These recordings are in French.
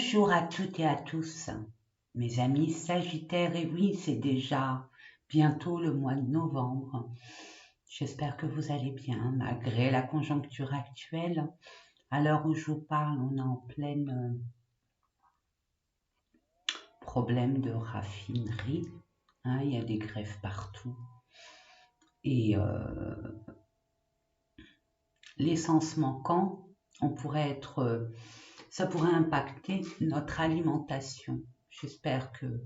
Bonjour à toutes et à tous, mes amis Sagittaires, et oui, c'est déjà bientôt le mois de novembre. J'espère que vous allez bien, malgré la conjoncture actuelle. À l'heure où je vous parle, on est en plein problème de raffinerie. Il y a des grèves partout. Et l'essence manquant, ça pourrait impacter notre alimentation. J'espère que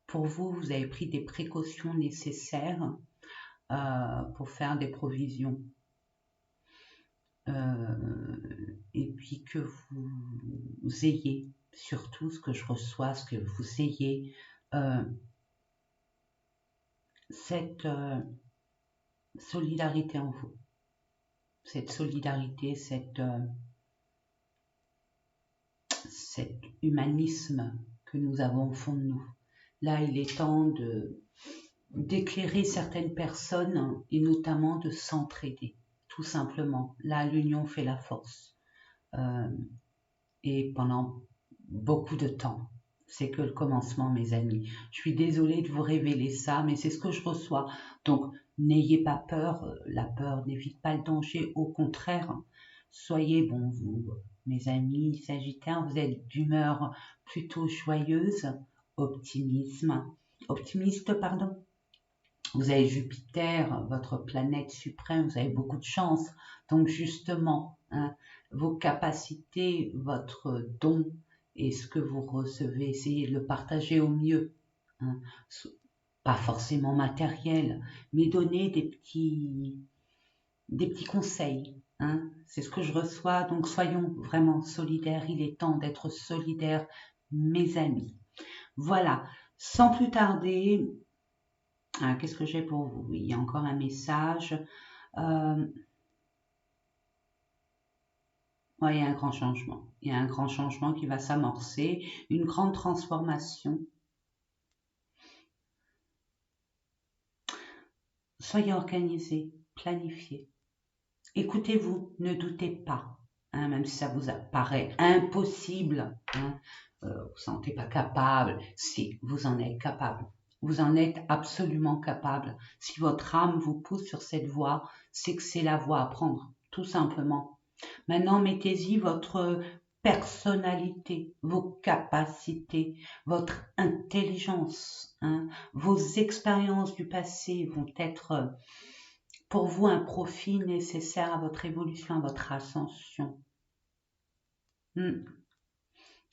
pour vous, vous avez pris des précautions nécessaires pour faire des provisions. Et puis que vous ayez, surtout ce que je reçois, ce que vous ayez, cette solidarité en vous. Cette solidarité, cet humanisme que nous avons au fond de nous. Là, il est temps d'éclairer certaines personnes et notamment de s'entraider, tout simplement. Là, l'union fait la force. Et pendant beaucoup de temps, c'est que le commencement, mes amis. Je suis désolée de vous révéler ça, mais c'est ce que je reçois. Donc, n'ayez pas peur. La peur n'évite pas le danger. Au contraire, soyez, vous, mes amis Sagittaires, vous êtes d'humeur plutôt joyeuse, optimiste, pardon. Vous avez Jupiter, votre planète suprême, vous avez beaucoup de chance. Donc justement, vos capacités, votre don et ce que vous recevez, essayez de le partager au mieux. Pas forcément matériel, mais donner des petits conseils. C'est ce que je reçois, donc soyons vraiment solidaires. Il est temps d'être solidaires, mes amis. Voilà, sans plus tarder, qu'est-ce que j'ai pour vous? Oui, il y a encore un message. Il y a un grand changement. Il y a un grand changement qui va s'amorcer, une grande transformation. Soyez organisés, planifiez. Écoutez-vous, ne doutez pas, même si ça vous paraît impossible, vous ne vous sentez pas capable, si vous en êtes capable. Vous en êtes absolument capable. Si votre âme vous pousse sur cette voie, c'est que c'est la voie à prendre, tout simplement. Maintenant, mettez-y votre personnalité, vos capacités, votre intelligence. Vos expériences du passé vont être pour vous un profit nécessaire à votre évolution, à votre ascension.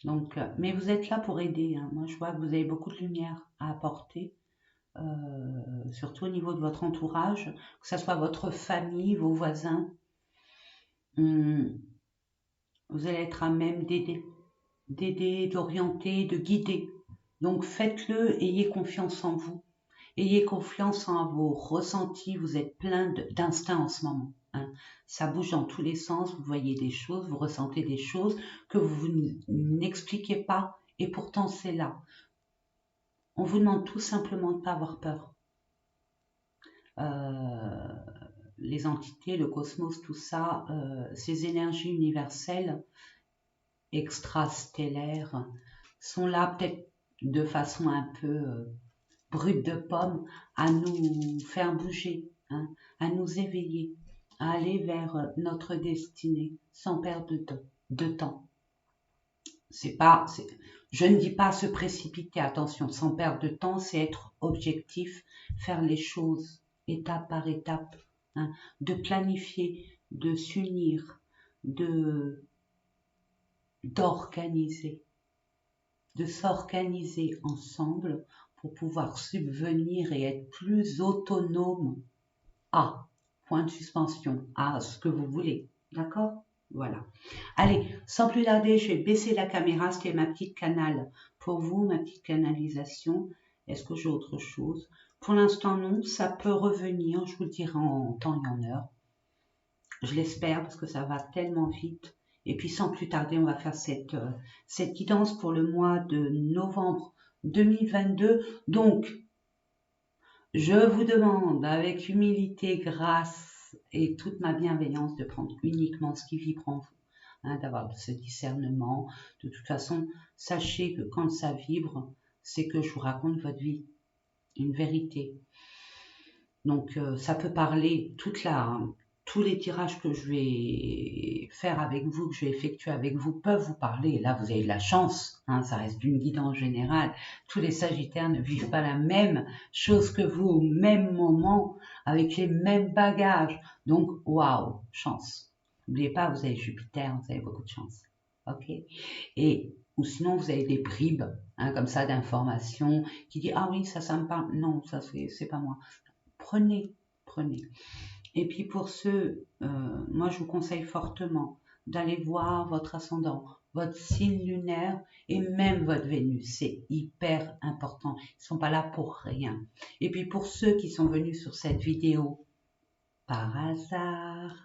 Donc, mais vous êtes là pour aider. Moi, je vois que vous avez beaucoup de lumière à apporter, surtout au niveau de votre entourage, que ce soit votre famille, vos voisins. Vous allez être à même d'aider, d'orienter, de guider. Donc, faites-le, ayez confiance en vous. Ayez confiance en vos ressentis, vous êtes plein d'instinct en ce moment. Ça bouge dans tous les sens, vous voyez des choses, vous ressentez des choses que vous n'expliquez pas et pourtant c'est là. On vous demande tout simplement de ne pas avoir peur. Les entités, le cosmos, tout ça, ces énergies universelles, extrastellaires, sont là peut-être de façon un peu brute de pomme à nous faire bouger, à nous éveiller, à aller vers notre destinée sans perdre de temps. Je ne dis pas se précipiter, attention, sans perdre de temps, c'est être objectif, faire les choses étape par étape, de planifier, de s'unir, d'organiser, de s'organiser ensemble pour pouvoir subvenir et être plus autonome à, point de suspension, à ce que vous voulez. D'accord? Voilà. Allez, sans plus tarder, je vais baisser la caméra, c'était ma petite canal pour vous, ma petite canalisation. Est-ce que j'ai autre chose? Pour l'instant, non, ça peut revenir, je vous le dirai en temps et en heure. Je l'espère parce que ça va tellement vite. Et puis sans plus tarder, on va faire cette guidance pour le mois de novembre 2022. Donc, je vous demande avec humilité, grâce et toute ma bienveillance de prendre uniquement ce qui vibre en vous. hein, d'avoir ce discernement. De toute façon, sachez que quand ça vibre, c'est que je vous raconte votre vie, une vérité. Donc ça peut parler tous les tirages que je vais faire avec vous, que je vais effectuer avec vous, peuvent vous parler. Là, vous avez de la chance, hein, ça reste une guidance générale. Tous les Sagittaires ne vivent pas la même chose que vous au même moment, avec les mêmes bagages. Donc, waouh, chance. N'oubliez pas, vous avez Jupiter, vous avez beaucoup de chance. Ok. Et ou sinon vous avez des bribes, hein, comme ça, d'informations qui disent ah oui, ça me parle. Non, ça c'est pas moi. Prenez, prenez. Et puis pour ceux, moi je vous conseille fortement d'aller voir votre ascendant, votre signe lunaire et même votre Vénus. C'est hyper important. Ils ne sont pas là pour rien. Et puis pour ceux qui sont venus sur cette vidéo par hasard,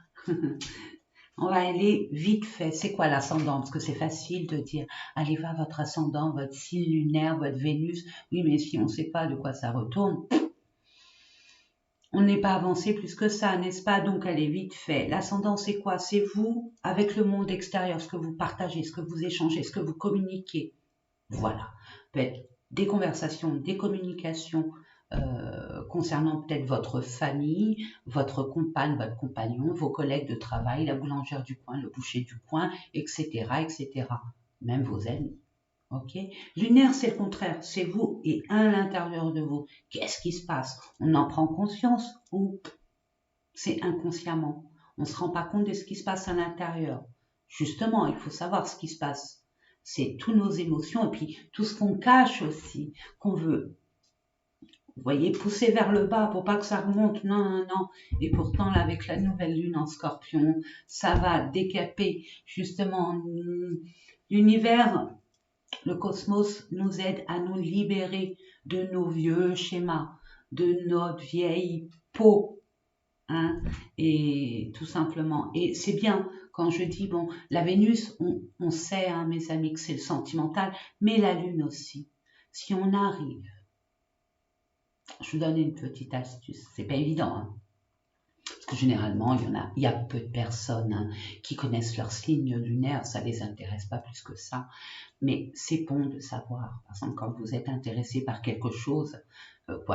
on va aller vite fait. C'est quoi l'ascendant? Parce que c'est facile de dire, allez voir votre ascendant, votre signe lunaire, votre Vénus. Oui, mais si on ne sait pas de quoi ça retourne, on n'est pas avancé plus que ça, n'est-ce pas? Donc, allez vite fait. L'ascendant, c'est quoi? C'est vous avec le monde extérieur, ce que vous partagez, ce que vous échangez, ce que vous communiquez. Voilà. Peut-être des conversations, des communications concernant peut-être votre famille, votre compagne, votre compagnon, vos collègues de travail, la boulangère du coin, le boucher du coin, etc., etc. Même vos amis. Ok. Lunaire, c'est le contraire, c'est vous et à l'intérieur de vous. Qu'est-ce qui se passe? On en prend conscience ou c'est inconsciemment? On ne se rend pas compte de ce qui se passe à l'intérieur. Justement, il faut savoir ce qui se passe. C'est toutes nos émotions et puis tout ce qu'on cache aussi, qu'on veut, vous voyez, pousser vers le bas pour pas que ça remonte. Non, non, non. Et pourtant, là, avec la nouvelle lune en scorpion, ça va décaper justement l'univers. Le cosmos nous aide à nous libérer de nos vieux schémas, de notre vieille peau, hein, et tout simplement. Et c'est bien quand je dis, bon, la Vénus, on sait, hein, mes amis, que c'est le sentimental, mais la Lune aussi. Si on arrive, je vous donne une petite astuce, c'est pas évident, hein, parce que généralement, il y a peu de personnes, hein, qui connaissent leur signe lunaire, ça les intéresse pas plus que ça. Mais c'est bon de savoir. Par exemple, quand vous êtes intéressé par quelque chose,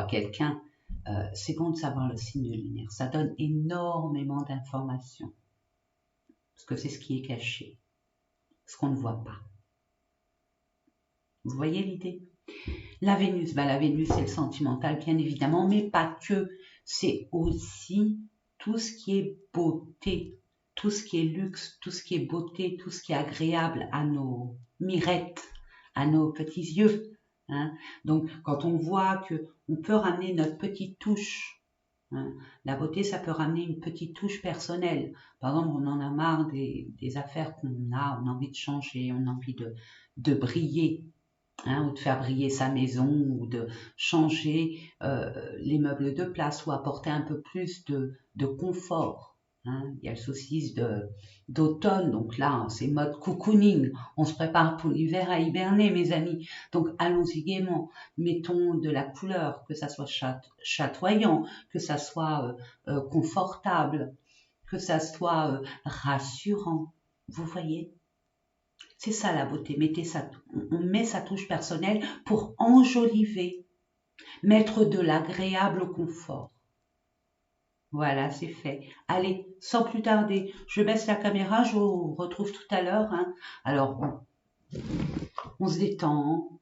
quelqu'un, c'est bon de savoir le signe lunaire. Ça donne énormément d'informations. Parce que c'est ce qui est caché. Ce qu'on ne voit pas. Vous voyez l'idée? La Vénus, la Vénus c'est le sentimental bien évidemment, mais pas que. C'est aussi tout ce qui est beauté, tout ce qui est luxe, tout ce qui est beauté, tout ce qui est agréable à nos mirettes, à nos petits yeux. Hein. Donc quand on voit que on peut ramener notre petite touche, hein, la beauté ça peut ramener une petite touche personnelle. Par exemple, on en a marre des affaires qu'on a, on a envie de changer, on a envie de briller. Hein, ou de faire briller sa maison, ou de changer les meubles de place, ou apporter un peu plus de confort. Hein. Il y a le solstice d'automne, donc là, c'est mode cocooning. On se prépare pour l'hiver à hiberner, mes amis. Donc allons-y gaiement. Mettons de la couleur, que ça soit chatoyant, que ça soit confortable, que ça soit rassurant. Vous voyez? C'est ça la beauté, on met sa touche personnelle pour enjoliver, mettre de l'agréable confort. Voilà, c'est fait. Allez, sans plus tarder, je baisse la caméra, je vous retrouve tout à l'heure. Hein. Alors, on se détend,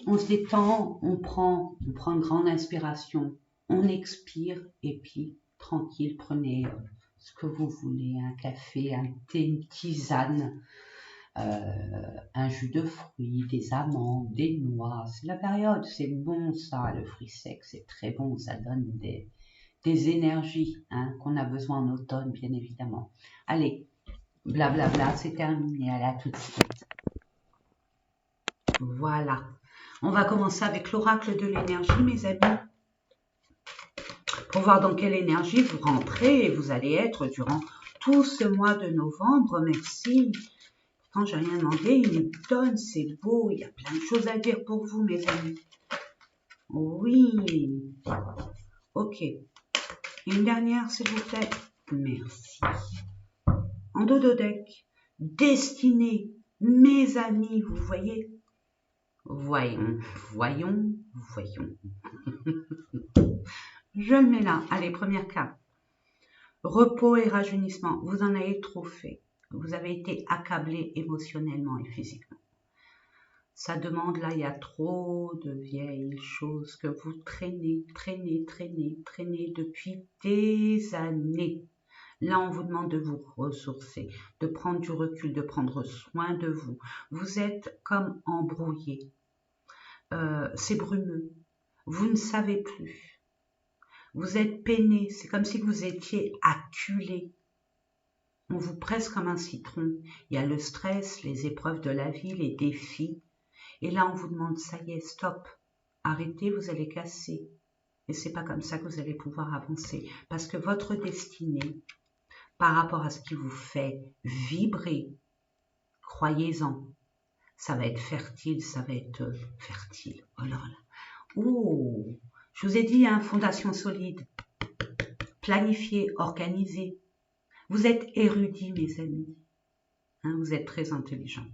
on prend une grande inspiration, on expire et puis tranquille, prenez ce que vous voulez, un café, un thé, une tisane. Un jus de fruits, des amandes, des noix, c'est la période, c'est bon ça, le fruit sec, c'est très bon, ça donne des énergies, hein, qu'on a besoin en automne, bien évidemment. Allez, blablabla, c'est terminé, allez, à tout de suite. Voilà, on va commencer avec l'oracle de l'énergie, mes amis, pour voir dans quelle énergie vous rentrez et vous allez être durant tout ce mois de novembre. Merci. Quand j'ai rien demandé, il me donne, c'est beau, il y a plein de choses à dire pour vous, mes amis. Oui. Ok. Une dernière, s'il vous plaît. Merci. En dodo deck, destinée, mes amis, vous voyez? Voyons. Je le mets là. Allez, première carte. Repos et rajeunissement. Vous en avez trop fait. Vous avez été accablé émotionnellement et physiquement. Ça demande, là, il y a trop de vieilles choses que vous traînez depuis des années. Là, on vous demande de vous ressourcer, de prendre du recul, de prendre soin de vous. Vous êtes comme embrouillé. C'est brumeux. Vous ne savez plus. Vous êtes peiné. C'est comme si vous étiez acculé. On vous presse comme un citron. Il y a le stress, les épreuves de la vie, les défis. Et là, on vous demande, ça y est, stop. Arrêtez, vous allez casser. Et c'est pas comme ça que vous allez pouvoir avancer. Parce que votre destinée, par rapport à ce qui vous fait vibrer, croyez-en, ça va être fertile, ça va être fertile. Oh là là. Oh, je vous ai dit, hein, fondation solide, planifiée, organisée. Vous êtes érudits, mes amis. Hein, vous êtes très intelligents.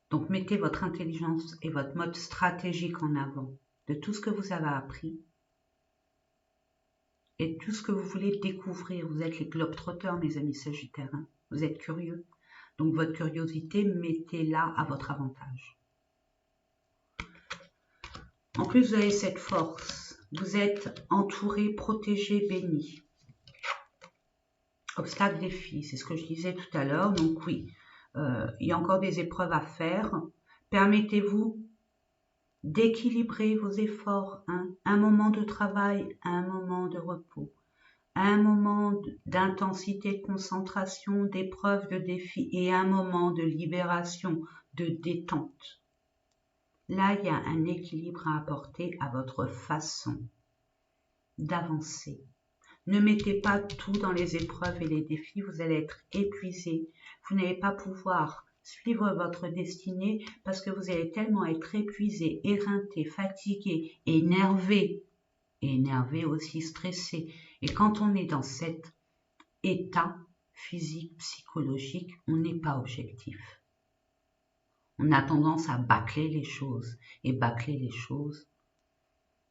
Donc, mettez votre intelligence et votre mode stratégique en avant de tout ce que vous avez appris et tout ce que vous voulez découvrir. Vous êtes les globetrotters, mes amis sagittaires. Hein. Vous êtes curieux. Donc, votre curiosité, mettez-la à votre avantage. En plus, vous avez cette force. Vous êtes entouré, protégé, béni. Obstacle, défi, c'est ce que je disais tout à l'heure. Donc, oui. Il y a encore des épreuves à faire. Permettez-vous d'équilibrer vos efforts. Hein. Un moment de travail, un moment de repos. Un moment d'intensité, de concentration, d'épreuve, de défi et un moment de libération, de détente. Là, il y a un équilibre à apporter à votre façon d'avancer. Ne mettez pas tout dans les épreuves et les défis, vous allez être épuisé. Vous n'allez pas pouvoir suivre votre destinée parce que vous allez tellement être épuisé, éreinté, fatigué, énervé, aussi stressé. Et quand on est dans cet état physique, psychologique, on n'est pas objectif. On a tendance à bâcler les choses. Et bâcler les choses,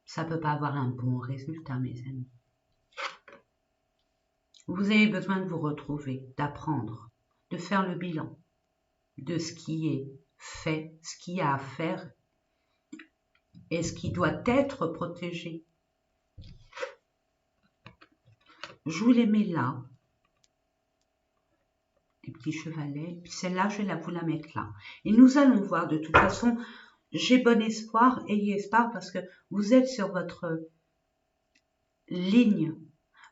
ça ne peut pas avoir un bon résultat, mes amis. Vous avez besoin de vous retrouver, d'apprendre, de faire le bilan de ce qui est fait, ce qu'il y a à faire et ce qui doit être protégé. Je vous les mets là, les petits chevalets, puis celle-là, je vais vous la mettre là. Et nous allons voir, de toute façon, j'ai bon espoir, ayez espoir, parce que vous êtes sur votre ligne,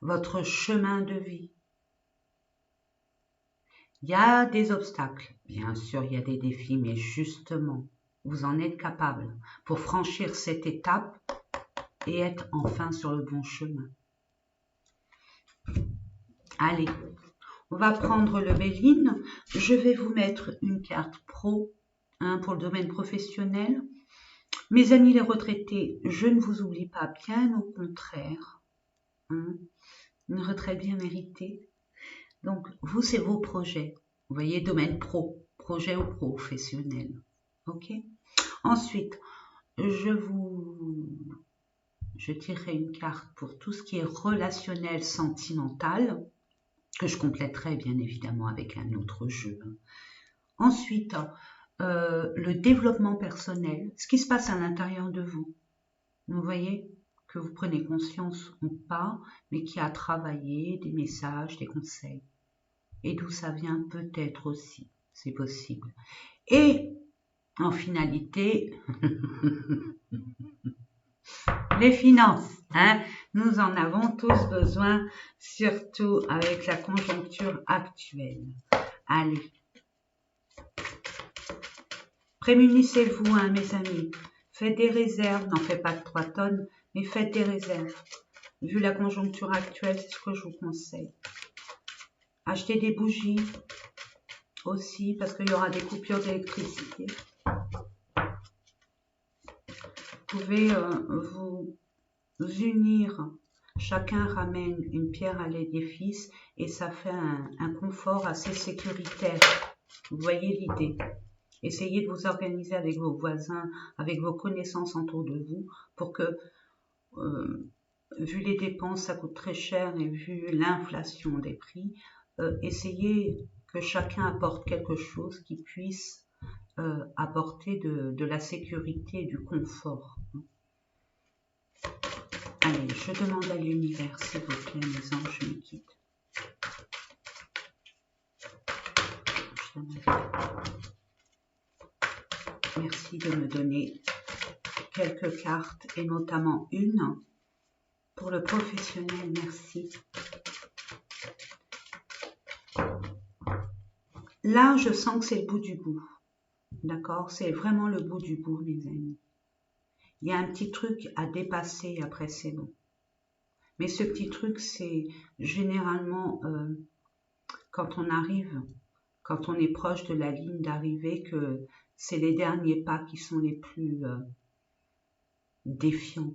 votre chemin de vie. Il y a des obstacles, bien sûr, il y a des défis, mais justement, vous en êtes capable pour franchir cette étape et être enfin sur le bon chemin. Allez, on va prendre le Béline. Je vais vous mettre une carte pro pour le domaine professionnel. Mes amis les retraités, je ne vous oublie pas, bien au contraire. Une retraite bien méritée. Donc, vous, c'est vos projets. Vous voyez, domaine pro, projet ou professionnel. OK? Ensuite, je tirerai une carte pour tout ce qui est relationnel, sentimental, que je compléterai bien évidemment avec un autre jeu. Ensuite, le développement personnel, ce qui se passe à l'intérieur de vous. Vous voyez que vous prenez conscience ou pas, mais qui a travaillé des messages, des conseils. Et d'où ça vient peut-être aussi, c'est possible. Et en finalité, les finances, hein, nous en avons tous besoin, surtout avec la conjoncture actuelle. Allez, prémunissez-vous, hein, mes amis. Faites des réserves, n'en faites pas de 3 tonnes, mais faites des réserves. Vu la conjoncture actuelle, c'est ce que je vous conseille. Achetez des bougies aussi, parce qu'il y aura des coupures d'électricité. Vous pouvez vous unir Chacun ramène une pierre à l'édifice et ça fait un confort assez sécuritaire. Vous voyez l'idée. Essayez de vous organiser avec vos voisins, avec vos connaissances autour de vous pour que, vu les dépenses, ça coûte très cher et vu l'inflation des prix, essayez que chacun apporte quelque chose qui puisse apporter de la sécurité et du confort. Allez, je demande à l'univers, s'il vous plaît, mes anges, je me quitte. Merci de me donner quelques cartes et notamment une pour le professionnel. Merci. Là, je sens que c'est le bout du bout. D'accord? C'est vraiment le bout du bout, mes amis. Il y a un petit truc à dépasser, après c'est bon. Mais ce petit truc, c'est généralement quand on arrive, quand on est proche de la ligne d'arrivée, que c'est les derniers pas qui sont les plus défiants,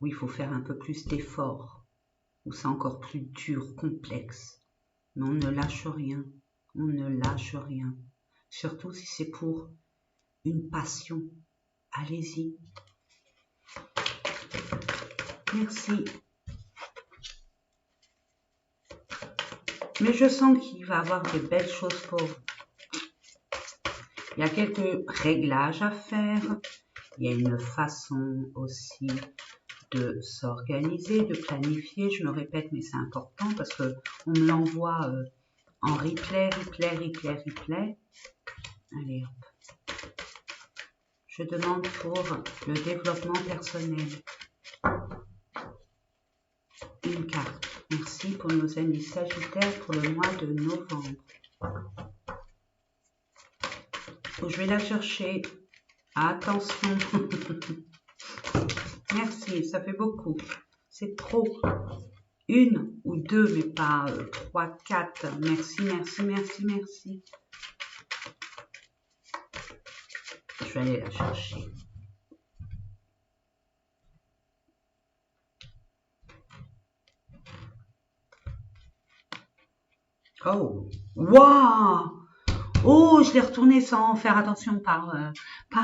où il faut faire un peu plus d'efforts, où c'est encore plus dur, complexe. Mais on ne lâche rien, on ne lâche rien. Surtout si c'est pour une passion. Allez-y. Merci. Mais je sens qu'il va y avoir de belles choses pour vous. Il y a quelques réglages à faire. Il y a une façon aussi de s'organiser, de planifier. Je me répète, mais c'est important parce que on me l'envoie en replay. Allez, hop. Je demande pour le développement personnel. Une carte. Merci pour nos amis sagittaires pour le mois de novembre. Je vais la chercher. Attention. Merci, ça fait beaucoup. C'est trop. Une ou deux, mais pas 3, 4. Merci, merci, merci, merci. Je vais aller la chercher. Oh, waouh! Oh, je l'ai retourné sans faire attention par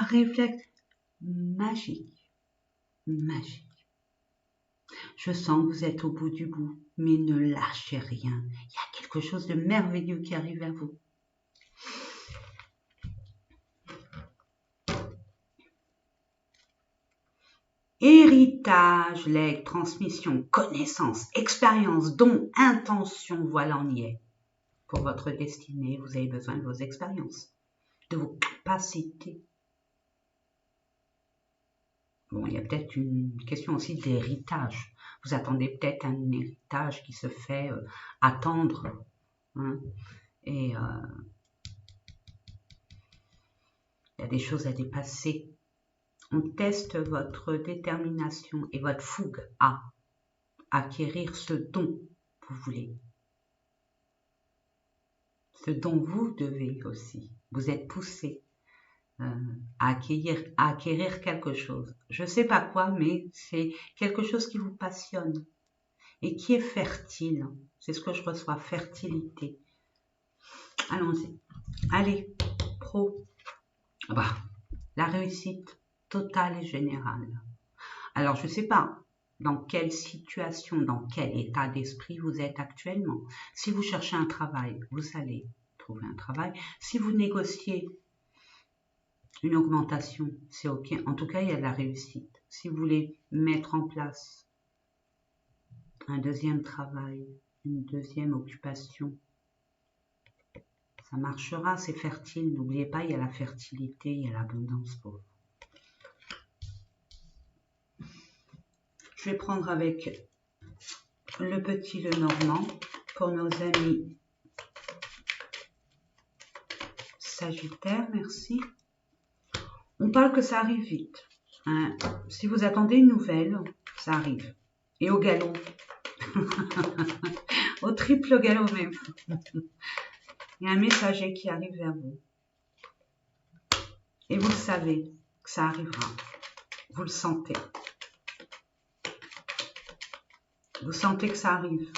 réflexe. Magique, magique. Je sens que vous êtes au bout du bout, mais ne lâchez rien. Il y a quelque chose de merveilleux qui arrive vers vous. Héritage, legs, transmission, connaissance, expérience, don, intention, voilà, on y est. Pour votre destinée, vous avez besoin de vos expériences, de vos capacités. Bon, il y a peut-être une question aussi d'héritage. Vous attendez peut-être un héritage qui se fait attendre. Hein, et il y a des choses à dépasser. On teste votre détermination et votre fougue à acquérir ce dont vous voulez. Ce dont vous devez aussi. Vous êtes poussé à acquérir quelque chose. Je ne sais pas quoi, mais c'est quelque chose qui vous passionne et qui est fertile. C'est ce que je reçois, fertilité. Allons-y. Allez, pro. Bah, la réussite totale et générale. Alors, je ne sais pas dans quelle situation, dans quel état d'esprit vous êtes actuellement. Si vous cherchez un travail, vous allez trouver un travail. Si vous négociez une augmentation, c'est OK. En tout cas, il y a de la réussite. Si vous voulez mettre en place un deuxième travail, une deuxième occupation, ça marchera, c'est fertile. N'oubliez pas, il y a la fertilité, il y a l'abondance pour vous. Je vais prendre avec le petit Lenormand pour nos amis Sagittaire, merci. On parle que ça arrive vite. Hein. Si vous attendez une nouvelle, ça arrive. Et au galop. Au triple galop même. Il y a un messager qui arrive vers vous. Et vous le savez que ça arrivera. Vous le sentez. Vous sentez que ça arrive.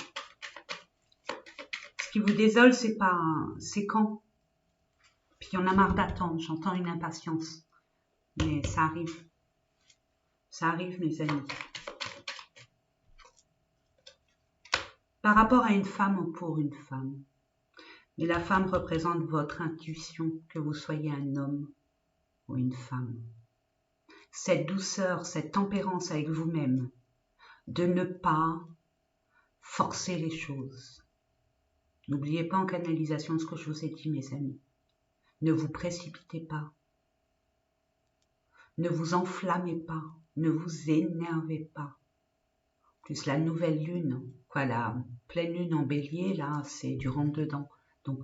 Ce qui vous désole, c'est quand. Puis on a marre d'attendre, j'entends une impatience. Mais ça arrive. Ça arrive, mes amis. Par rapport à une femme ou pour une femme. Mais la femme représente votre intuition, que vous soyez un homme ou une femme. Cette douceur, cette tempérance avec vous-même, de ne pas forcer les choses. N'oubliez pas en canalisation ce que je vous ai dit, mes amis. Ne vous précipitez pas. Ne vous enflammez pas. Ne vous énervez pas. Plus la nouvelle lune, quoi, la pleine lune en bélier, là, c'est du rentre-dedans. Donc,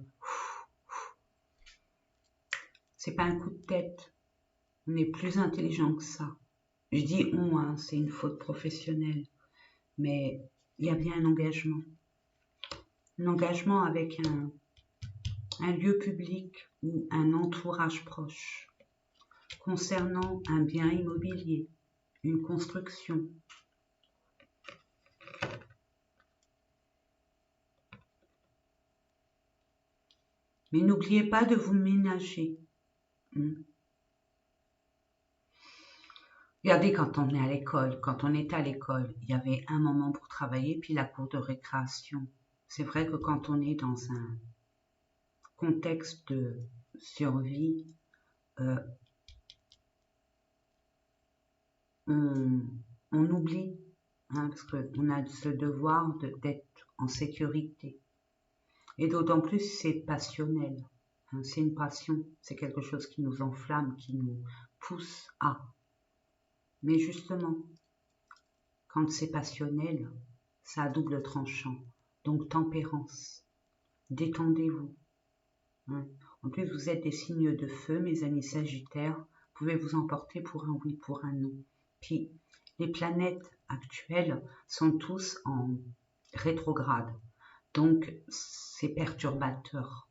c'est pas un coup de tête. On est plus intelligent que ça. Je dis on, hein, c'est une faute professionnelle. Mais il y a bien un engagement. Un engagement avec un lieu public ou un entourage proche. Concernant un bien immobilier, une construction. Mais n'oubliez pas de vous ménager. Regardez quand on est à l'école, quand on était à l'école, il y avait un moment pour travailler, puis la cour de récréation. C'est vrai que quand on est dans un contexte de survie, on oublie, hein, parce qu'on a ce devoir d'être en sécurité. Et d'autant plus, c'est passionnel. Hein, c'est une passion, c'est quelque chose qui nous enflamme, qui nous pousse à. Mais justement, quand c'est passionnel, ça a double tranchant. Donc tempérance, détendez-vous. Hein. En plus, vous êtes des signes de feu, mes amis sagittaires. Vous pouvez vous emporter pour un oui, pour un non. Puis, les planètes actuelles sont tous en rétrograde. Donc, c'est perturbateur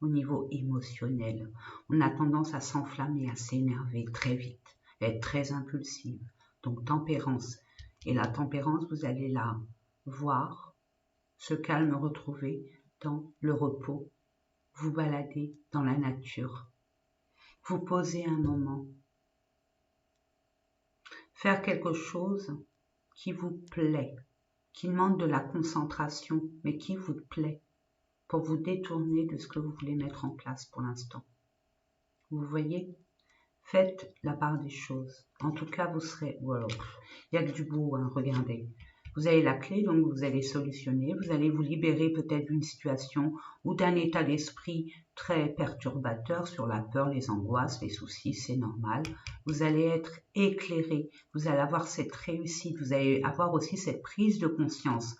au niveau émotionnel. On a tendance à s'enflammer, à s'énerver très vite, à être très impulsive. Donc, tempérance. Et la tempérance, vous allez la voir, ce calme retrouver dans le repos. Vous baladez dans la nature. Vous posez un moment. Faire quelque chose qui vous plaît, qui demande de la concentration, mais qui vous plaît, pour vous détourner de ce que vous voulez mettre en place pour l'instant. Vous voyez? Faites la part des choses. En tout cas, vous serez... Voilà. Il y a que du beau, hein, regardez. Vous avez la clé, donc vous allez solutionner. Vous allez vous libérer peut-être d'une situation ou d'un état d'esprit très perturbateur sur la peur, les angoisses, les soucis, c'est normal. Vous allez être éclairé. Vous allez avoir cette réussite. Vous allez avoir aussi cette prise de conscience.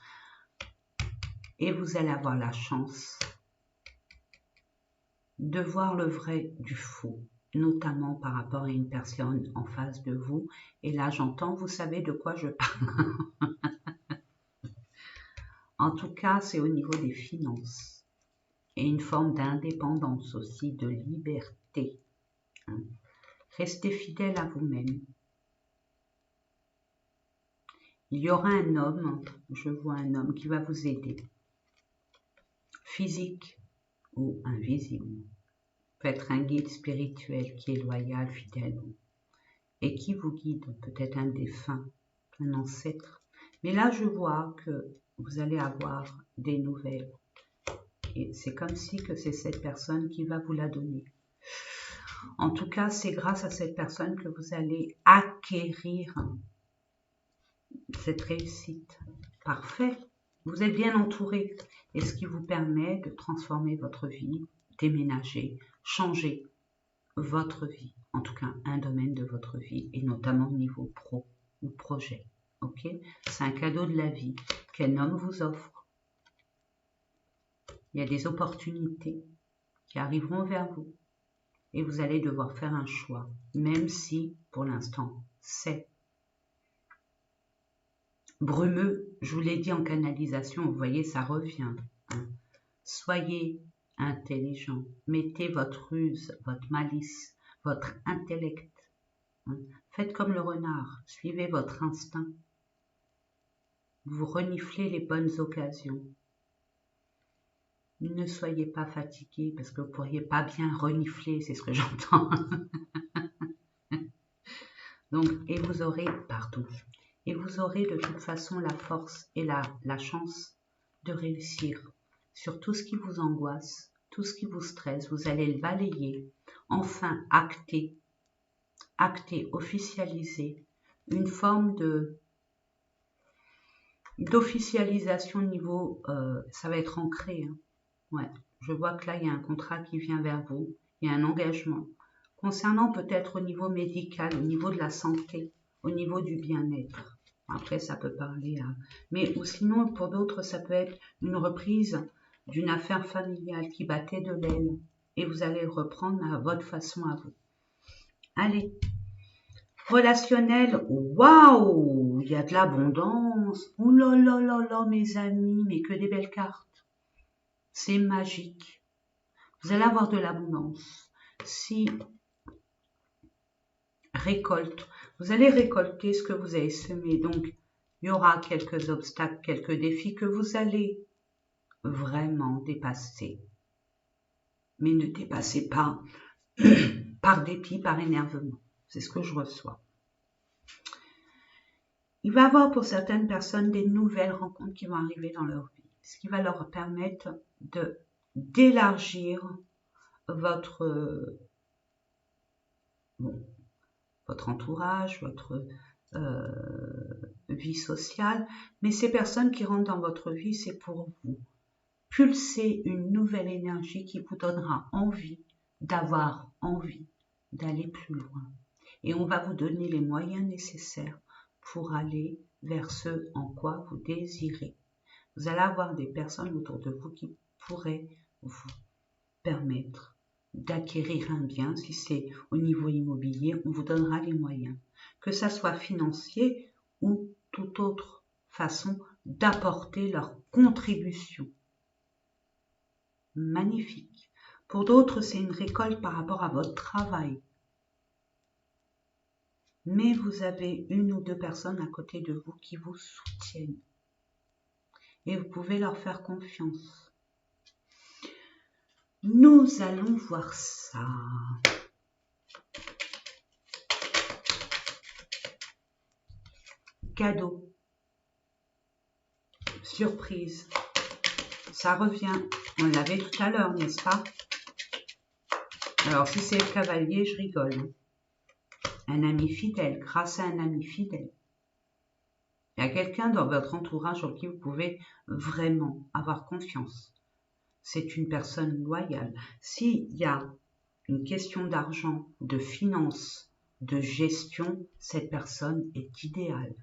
Et vous allez avoir la chance de voir le vrai du faux, notamment par rapport à une personne en face de vous. Et là, j'entends, vous savez de quoi je parle. En tout cas, c'est au niveau des finances. Et une forme d'indépendance aussi, de liberté. Restez fidèle à vous-même. Il y aura un homme, je vois un homme qui va vous aider. Physique ou invisible. Peut être un guide spirituel qui est loyal, fidèle. Et qui vous guide, peut-être un défunt, un ancêtre. Mais là, je vois que vous allez avoir des nouvelles. Et c'est comme si que c'est cette personne qui va vous la donner. En tout cas, c'est grâce à cette personne que vous allez acquérir cette réussite. Parfait. Vous êtes bien entouré. Et ce qui vous permet de transformer votre vie, déménager, changer votre vie. En tout cas, un domaine de votre vie, et notamment au niveau pro ou projet. Ok? C'est un cadeau de la vie qu'un homme vous offre. Il y a des opportunités qui arriveront vers vous. Et vous allez devoir faire un choix, même si, pour l'instant, c'est brumeux. Je vous l'ai dit en canalisation, vous voyez, ça revient. Hein. Soyez intelligent. Mettez votre ruse, votre malice, votre intellect. Hein. Faites comme le renard. Suivez votre instinct. Vous reniflez les bonnes occasions. Ne soyez pas fatigué parce que vous ne pourriez pas bien renifler, c'est ce que j'entends. Donc, et vous aurez partout. Et vous aurez de toute façon la force et la chance de réussir sur tout ce qui vous angoisse, tout ce qui vous stresse. Vous allez le balayer. Enfin, acter, officialiser une forme d'officialisation au niveau, ça va être ancré. Hein. Ouais, je vois que là, il y a un contrat qui vient vers vous, il y a un engagement. Concernant peut-être au niveau médical, au niveau de la santé, au niveau du bien-être. Après, ça peut parler à... Mais ou sinon, pour d'autres, ça peut être une reprise d'une affaire familiale qui battait de l'aile. Et vous allez le reprendre à votre façon à vous. Allez. Relationnel, waouh, il y a de l'abondance. Oh là là là là, mes amis, mais que des belles cartes. C'est magique. Vous allez avoir de l'abondance. Si récolte, vous allez récolter ce que vous avez semé. Donc, il y aura quelques obstacles, quelques défis que vous allez vraiment dépasser. Mais ne dépassez pas par dépit, par énervement. C'est ce que je reçois. Il va y avoir pour certaines personnes des nouvelles rencontres qui vont arriver dans leur vie, ce qui va leur permettre d'élargir votre entourage, votre vie sociale. Mais ces personnes qui rentrent dans votre vie, c'est pour vous. Pulser une nouvelle énergie qui vous donnera envie d'avoir envie d'aller plus loin. Et on va vous donner les moyens nécessaires pour aller vers ce en quoi vous désirez. Vous allez avoir des personnes autour de vous qui pourraient vous permettre d'acquérir un bien. Si c'est au niveau immobilier, on vous donnera les moyens. Que ça soit financier ou toute autre façon d'apporter leur contribution. Magnifique. Pour d'autres, c'est une récolte par rapport à votre travail. Mais vous avez une ou deux personnes à côté de vous qui vous soutiennent. Et vous pouvez leur faire confiance. Nous allons voir ça. Cadeau. Surprise. Ça revient. On l'avait tout à l'heure, n'est-ce pas? Alors, si c'est le cavalier, je rigole. Un ami fidèle, grâce à un ami fidèle. Il y a quelqu'un dans votre entourage en qui vous pouvez vraiment avoir confiance. C'est une personne loyale. S'il y a une question d'argent, de finances, de gestion, cette personne est idéale.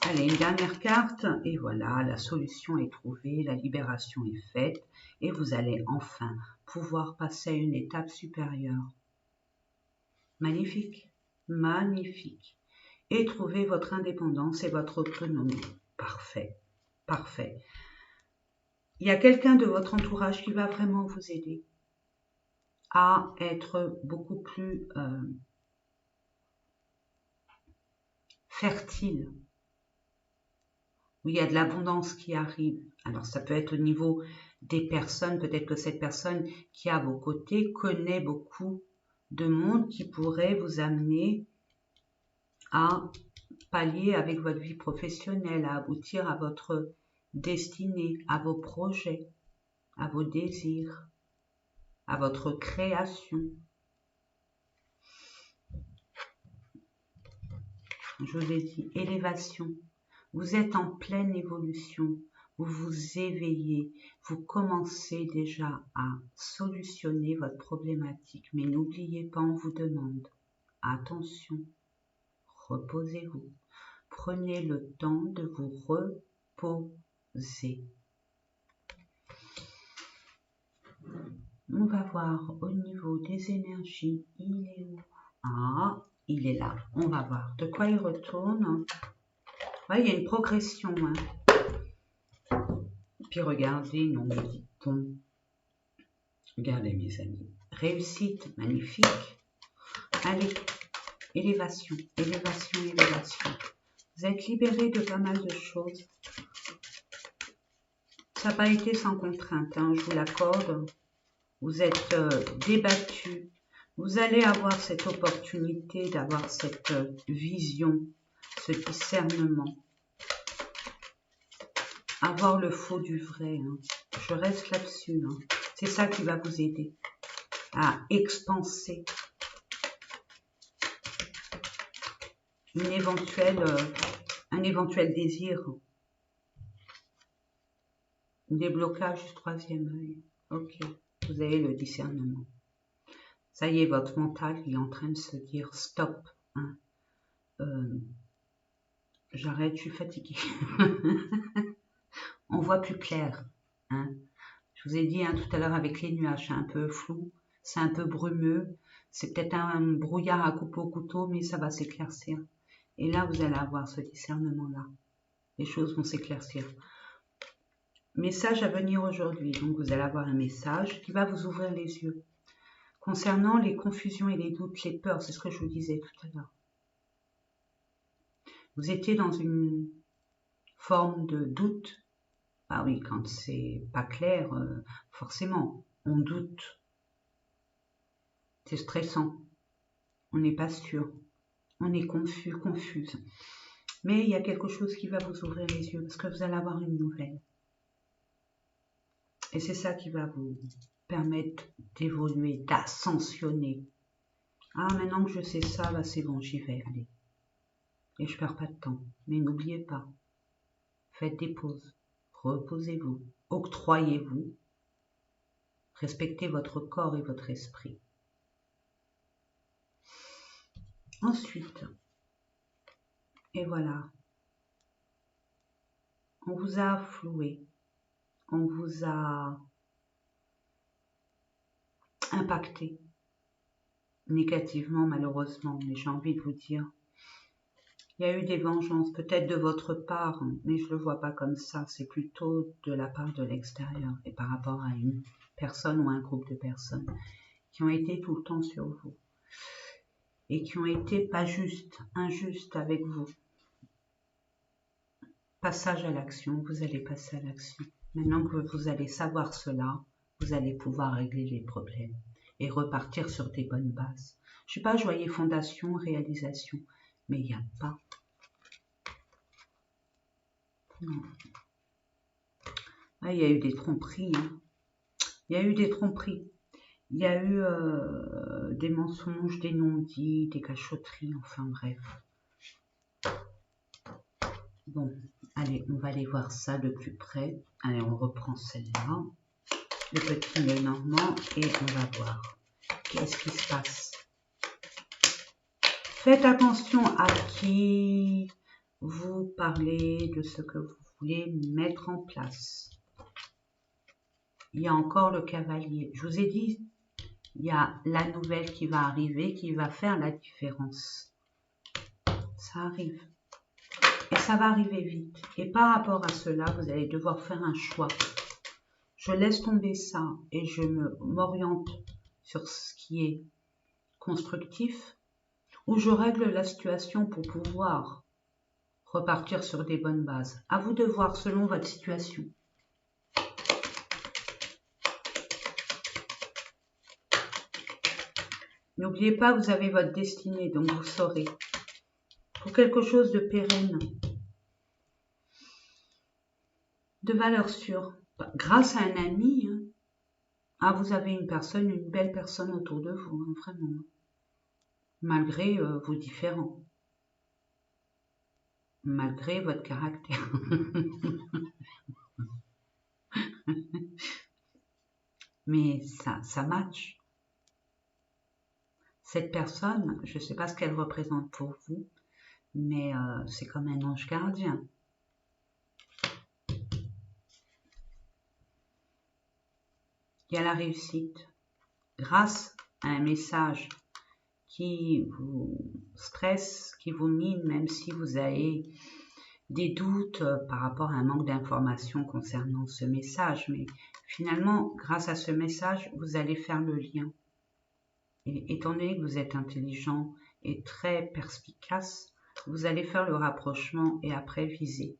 Allez, une dernière carte, et voilà, la solution est trouvée, la libération est faite, et vous allez enfin pouvoir passer à une étape supérieure. Magnifique, magnifique. Et trouver votre indépendance et votre autonomie. Parfait, parfait. Il y a quelqu'un de votre entourage qui va vraiment vous aider à être beaucoup plus fertile, où il y a de l'abondance qui arrive. Alors ça peut être au niveau des personnes, peut-être que cette personne qui est à vos côtés connaît beaucoup de monde qui pourrait vous amener à pallier avec votre vie professionnelle, à aboutir à votre destinée, à vos projets, à vos désirs, à votre création. Je vous ai dit, élévation. Vous êtes en pleine évolution, vous vous éveillez, vous commencez déjà à solutionner votre problématique. Mais n'oubliez pas, on vous demande, attention, reposez-vous. Prenez le temps de vous reposer. On va voir au niveau des énergies, il est où? Ah, il est là. On va voir de quoi il retourne. Ouais, il y a une progression. Hein. Puis regardez, non, dit-on. Regardez mes amis, réussite, magnifique. Allez, élévation, élévation, élévation. Vous êtes libéré de pas mal de choses. Ça n'a pas été sans contrainte, hein, je vous l'accorde. Vous êtes débattu. Vous allez avoir cette opportunité d'avoir cette vision, ce discernement. Avoir le faux du vrai. Hein. Je reste là-dessus. Hein. C'est ça qui va vous aider à expanser un éventuel désir. Déblocage du troisième œil. Ok, vous avez le discernement. Ça y est, votre mental il est en train de se dire stop. Hein. J'arrête, je suis fatiguée. On voit plus clair. Hein. Je vous ai dit hein, tout à l'heure avec les nuages, c'est un peu flou, c'est un peu brumeux. C'est peut-être un brouillard à couper au couteau, mais ça va s'éclaircir. Et là, vous allez avoir ce discernement-là. Les choses vont s'éclaircir. Message à venir aujourd'hui. Donc, vous allez avoir un message qui va vous ouvrir les yeux. Concernant les confusions et les doutes, les peurs, c'est ce que je vous disais tout à l'heure. Vous étiez dans une forme de doute. Ah oui, quand c'est pas clair, forcément, on doute. C'est stressant. On n'est pas sûr. On est confus, confuse. Mais il y a quelque chose qui va vous ouvrir les yeux parce que vous allez avoir une nouvelle. Et c'est ça qui va vous permettre d'évoluer, d'ascensionner. Ah, maintenant que je sais ça, bah c'est bon, j'y vais, allez. Et je perds pas de temps. Mais n'oubliez pas, faites des pauses, reposez-vous, octroyez-vous, respectez votre corps et votre esprit. Ensuite, et voilà, on vous a floué, on vous a impacté négativement malheureusement, mais j'ai envie de vous dire, il y a eu des vengeances peut-être de votre part, mais je ne le vois pas comme ça, c'est plutôt de la part de l'extérieur et par rapport à une personne ou un groupe de personnes qui ont été tout le temps sur vous et qui ont été pas justes, injustes avec vous. Passage à l'action, vous allez passer à l'action. Maintenant que vous allez savoir cela, vous allez pouvoir régler les problèmes et repartir sur des bonnes bases. Je ne sais pas, je voyais fondation, réalisation, mais il n'y a pas. Non. Ah, il y a eu des tromperies. Hein. Il y a eu des tromperies. Il y a eu des mensonges, des non-dits, des cachotteries, enfin bref. Bon, allez, on va aller voir ça de plus près. Allez, on reprend celle-là. Le petit nez normand et on va voir. Qu'est-ce qui se passe? Faites attention à qui vous parlez de ce que vous voulez mettre en place. Il y a encore le cavalier. Je vous ai dit, il y a la nouvelle qui va arriver, qui va faire la différence. Ça arrive. Et ça va arriver vite. Et par rapport à cela, vous allez devoir faire un choix. Je laisse tomber ça et je m'oriente sur ce qui est constructif, ou je règle la situation pour pouvoir repartir sur des bonnes bases. À vous de voir selon votre situation. N'oubliez pas, vous avez votre destinée, donc vous saurez. Pour quelque chose de pérenne, de valeur sûre, grâce à un ami. Hein. Ah, vous avez une personne, une belle personne autour de vous, hein, vraiment. Malgré vos différends. Malgré votre caractère. Mais ça match. Cette personne, je ne sais pas ce qu'elle représente pour vous, mais c'est comme un ange gardien. Il y a la réussite. Grâce à un message qui vous stresse, qui vous mine, même si vous avez des doutes par rapport à un manque d'informations concernant ce message, mais finalement, grâce à ce message, vous allez faire le lien. Et étant donné que vous êtes intelligent et très perspicace, vous allez faire le rapprochement et après viser.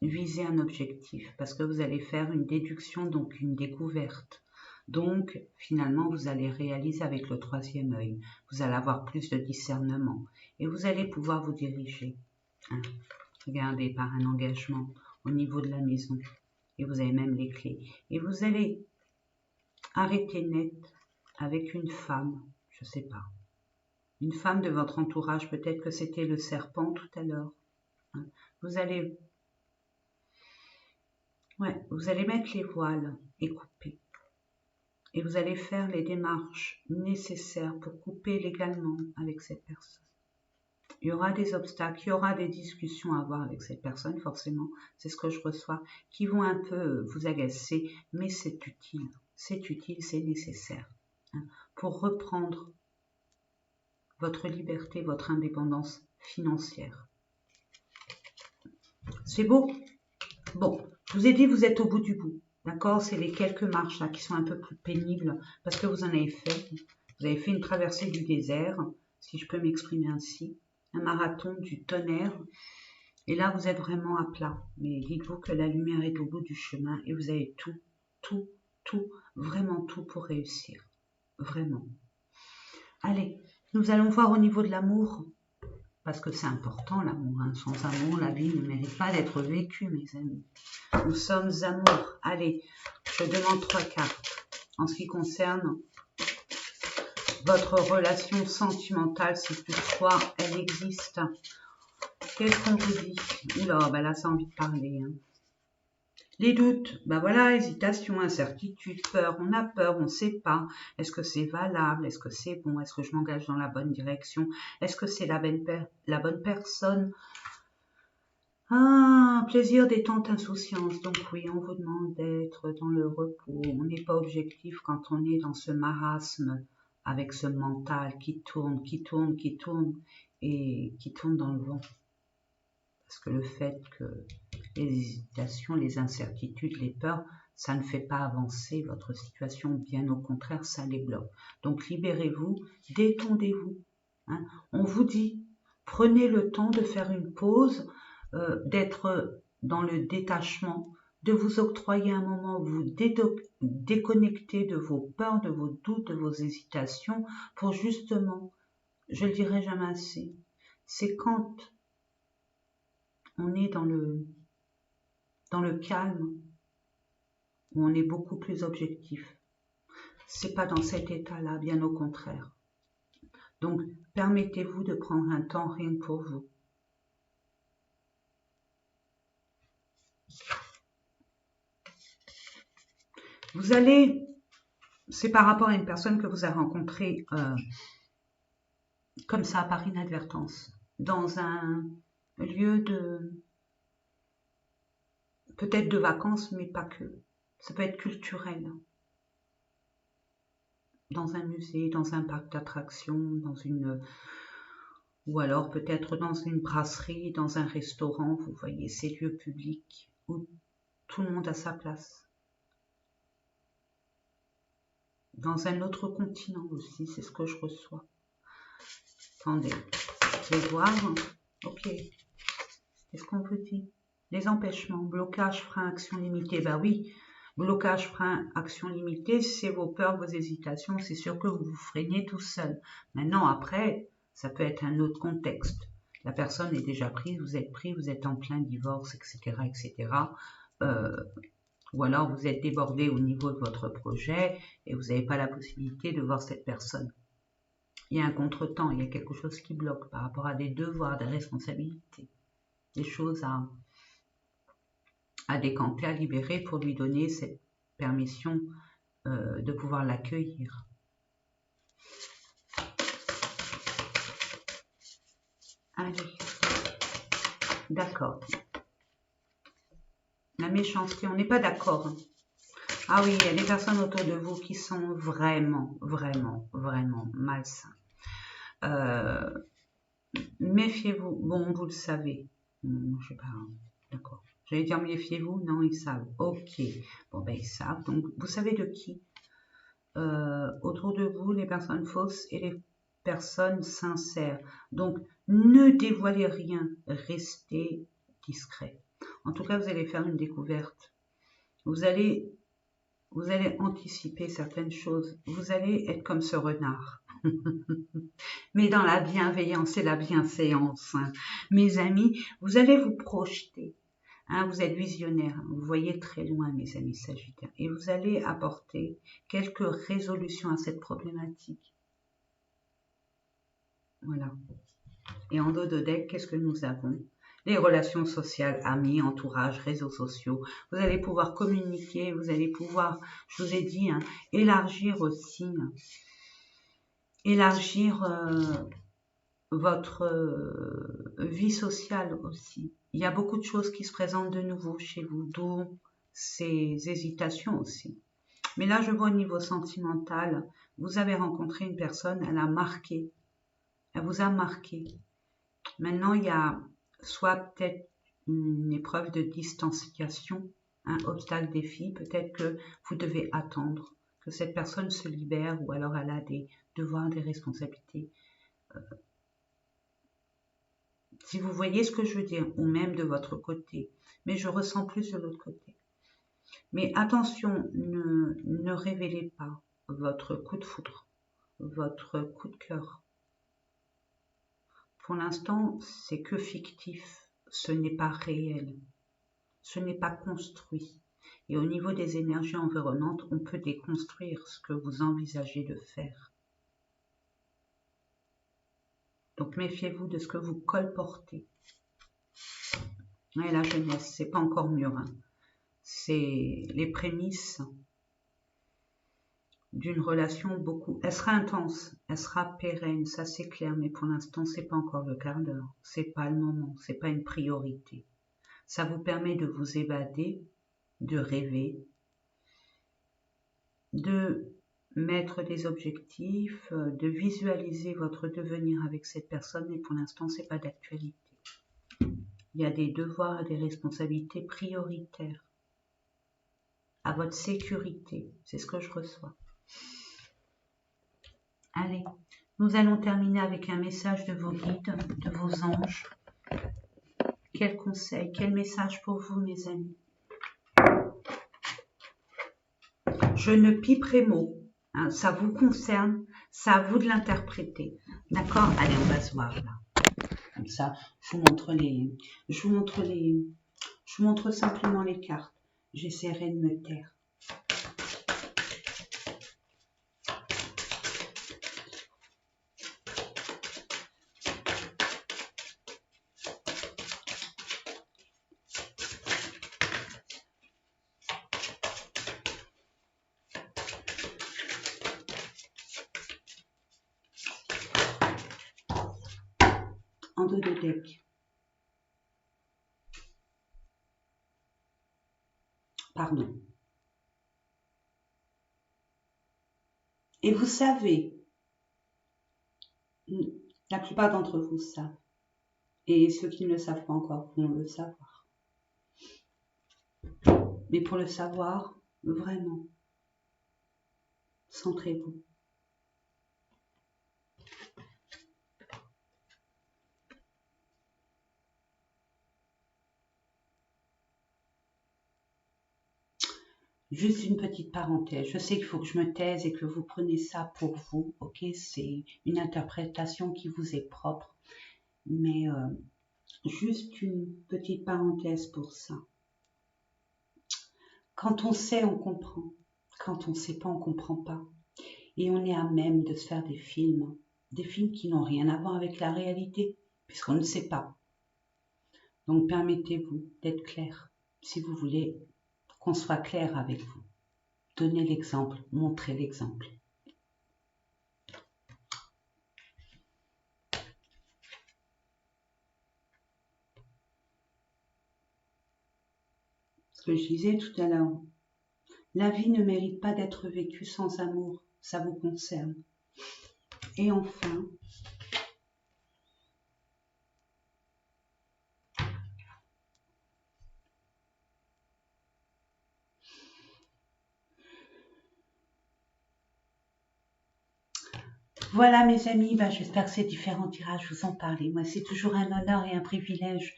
Viser un objectif, parce que vous allez faire une déduction, donc une découverte. Donc, finalement, vous allez réaliser avec le troisième œil. Vous allez avoir plus de discernement et vous allez pouvoir vous diriger. Hein. Regardez, par un engagement au niveau de la maison. Et vous avez même les clés. Et vous allez arrêter net avec une femme, je ne sais pas. Une femme de votre entourage, peut-être que c'était le serpent tout à l'heure. Hein. Vous allez mettre les voiles et couper. Et vous allez faire les démarches nécessaires pour couper légalement avec cette personne. Il y aura des obstacles, il y aura des discussions à avoir avec cette personne, forcément, c'est ce que je reçois, qui vont un peu vous agacer, mais c'est utile, c'est nécessaire, hein, pour reprendre votre liberté, votre indépendance financière. C'est beau? Bon, je vous ai dit, vous êtes au bout du bout, d'accord? C'est les quelques marches là qui sont un peu plus pénibles, parce que vous en avez fait. Vous avez fait une traversée du désert, si je peux m'exprimer ainsi. Un marathon du tonnerre, et là vous êtes vraiment à plat, mais dites-vous que la lumière est au bout du chemin et vous avez tout, vraiment tout pour réussir, vraiment. Allez, nous allons voir au niveau de l'amour, parce que c'est important l'amour, hein. Sans amour la vie ne mérite pas d'être vécue, mes amis. Nous sommes amour. Allez, je demande 3 cartes en ce qui concerne votre relation sentimentale, si toutefois elle existe. Qu'est-ce qu'on vous dit? Oula, là, ça a envie de parler. Hein. Les doutes, voilà, hésitation, incertitude, peur. On a peur, on ne sait pas. Est-ce que c'est valable? Est-ce que c'est bon? Est-ce que je m'engage dans la bonne direction? Est-ce que c'est la bonne personne? Ah, plaisir, détente, insouciance. Donc oui, on vous demande d'être dans le repos. On n'est pas objectif quand on est dans ce marasme avec ce mental qui tourne et qui tourne dans le vent. Parce que le fait que les hésitations, les incertitudes, les peurs, ça ne fait pas avancer votre situation, bien au contraire, ça les bloque. Donc libérez-vous, détendez-vous. Hein. On vous dit, prenez le temps de faire une pause, d'être dans le détachement, de vous octroyer un moment où vous déconnectez de vos peurs, de vos doutes, de vos hésitations, pour justement, je le dirai jamais assez, c'est quand on est dans le calme, où on est beaucoup plus objectif. C'est pas dans cet état-là, bien au contraire. Donc, permettez-vous de prendre un temps rien que pour vous. Vous allez, c'est par rapport à une personne que vous avez rencontrée comme ça, par inadvertance, dans un lieu de, peut-être de vacances, mais pas que. Ça peut être culturel. Dans un musée, dans un parc d'attractions, ou alors peut-être dans une brasserie, dans un restaurant, vous voyez ces lieux publics où tout le monde a sa place. Dans un autre continent aussi, c'est ce que je reçois. Attendez, je vais voir. Ok, qu'est-ce qu'on vous dit? Les empêchements, blocage, frein, action limitée. Oui, blocage, frein, action limitée, c'est vos peurs, vos hésitations, c'est sûr que vous vous freinez tout seul. Maintenant, après, ça peut être un autre contexte. La personne est déjà prise, vous êtes en plein divorce, etc., etc. Ou alors vous êtes débordé au niveau de votre projet et vous n'avez pas la possibilité de voir cette personne. Il y a un contretemps, il y a quelque chose qui bloque par rapport à des devoirs, des responsabilités, des choses à décanter, à libérer pour lui donner cette permission de pouvoir l'accueillir. Allez, d'accord. La méchanceté, on n'est pas d'accord. Ah oui, il y a des personnes autour de vous qui sont vraiment malsains. Méfiez-vous, bon, vous le savez, Je sais pas. D'accord. J'allais dire méfiez-vous. Non, ils savent. Ok. Bon, ben ils savent. Donc, vous savez de qui autour de vous, les personnes fausses et les personnes sincères. Donc, ne dévoilez rien. Restez discret. En tout cas, vous allez faire une découverte. Vous allez anticiper certaines choses. Vous allez être comme ce renard. Mais dans la bienveillance et la bienséance, hein. Mes amis, vous allez vous projeter. Hein, vous êtes visionnaire, vous voyez très loin, mes amis Sagittaires, et vous allez apporter quelques résolutions à cette problématique. Voilà. Et en dos de deck, qu'est-ce que nous avons? Les relations sociales, amis, entourage, réseaux sociaux. Vous allez pouvoir communiquer, vous allez pouvoir, je vous ai dit, hein, élargir aussi, élargir votre vie sociale aussi. Il y a beaucoup de choses qui se présentent de nouveau chez vous, d'où ces hésitations aussi. Mais là, je vois au niveau sentimental, vous avez rencontré une personne, elle a marqué, elle vous a marqué. Maintenant, il y a soit peut-être une épreuve de distanciation, un obstacle, défi, peut-être que vous devez attendre que cette personne se libère ou alors elle a des devoirs, des responsabilités. Si vous voyez ce que je veux dire, ou même de votre côté, mais je ressens plus de l'autre côté. Mais attention, ne révélez pas votre coup de foudre, votre coup de cœur. Pour l'instant, c'est que fictif, ce n'est pas réel, ce n'est pas construit. Et au niveau des énergies environnantes, on peut déconstruire ce que vous envisagez de faire. Donc méfiez-vous de ce que vous colportez. Et la jeunesse, c'est pas encore mûr, hein. C'est les prémices d'une relation beaucoup. Elle sera intense, elle sera pérenne, ça c'est clair, mais pour l'instant, c'est pas encore le quart d'heure, c'est pas le moment, c'est pas une priorité. Ça vous permet de vous évader, de rêver, de mettre des objectifs, de visualiser votre devenir avec cette personne, mais pour l'instant, c'est pas d'actualité. Il y a des devoirs et des responsabilités prioritaires à votre sécurité, c'est ce que je reçois. Allez, nous allons terminer avec un message de vos guides, de vos anges. Quel conseil, quel message pour vous, mes amis? Je ne piperai mot, hein, ça vous concerne, c'est à vous de l'interpréter. D'accord? Allez, on va se voir là. Comme ça, je vous montre simplement les cartes. J'essaierai de me taire. En dos de deck. Pardon. Et vous savez, la plupart d'entre vous savent. Et ceux qui ne le savent pas encore vont le savoir. Mais pour le savoir, vraiment, centrez-vous. Juste une petite parenthèse. Je sais qu'il faut que je me taise et que vous prenez ça pour vous, ok? C'est une interprétation qui vous est propre. Mais juste une petite parenthèse pour ça. Quand on sait, on comprend. Quand on ne sait pas, on ne comprend pas. Et on est à même de se faire des films qui n'ont rien à voir avec la réalité, puisqu'on ne sait pas. Donc permettez-vous d'être clair, si vous voulez qu'on soit clair avec vous. Donnez l'exemple, montrez l'exemple. Ce que je disais tout à l'heure, la vie ne mérite pas d'être vécue sans amour, ça vous concerne. Et enfin, Voilà mes amis, j'espère que ces différents tirages vous ont parlé. Moi, c'est toujours un honneur et un privilège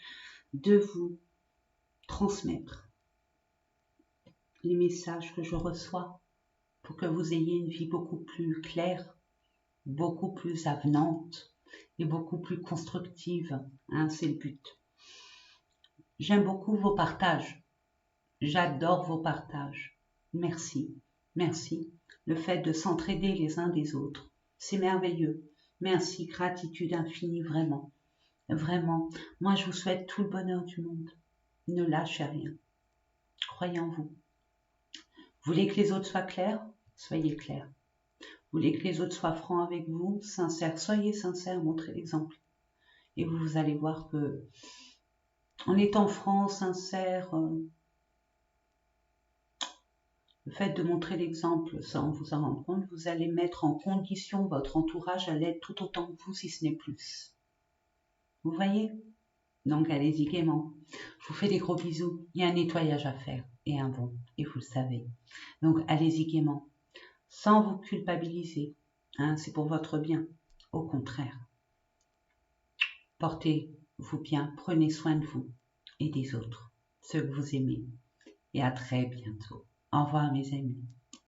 de vous transmettre les messages que je reçois pour que vous ayez une vie beaucoup plus claire, beaucoup plus avenante et beaucoup plus constructive. C'est le but. J'aime beaucoup vos partages. J'adore vos partages. Merci. Merci. Le fait de s'entraider les uns des autres, c'est merveilleux. Merci, gratitude infinie, vraiment. Vraiment. Moi, je vous souhaite tout le bonheur du monde. Ne lâchez rien. Croyez en vous. Vous voulez que les autres soient clairs? Soyez clairs. Vous voulez que les autres soient francs avec vous, sincères? Soyez sincères, montrez l'exemple. Et vous allez voir que, en étant franc, sincère, le fait de montrer l'exemple sans vous en rendre compte, vous allez mettre en condition votre entourage à l'être tout autant que vous, si ce n'est plus. Vous voyez? Donc allez-y gaiement. Je vous fais des gros bisous. Il y a un nettoyage à faire, et un bon, et vous le savez. Donc allez-y gaiement, sans vous culpabiliser. C'est pour votre bien. Au contraire. Portez-vous bien, prenez soin de vous et des autres, ceux que vous aimez. Et à très bientôt. Au revoir mes amis.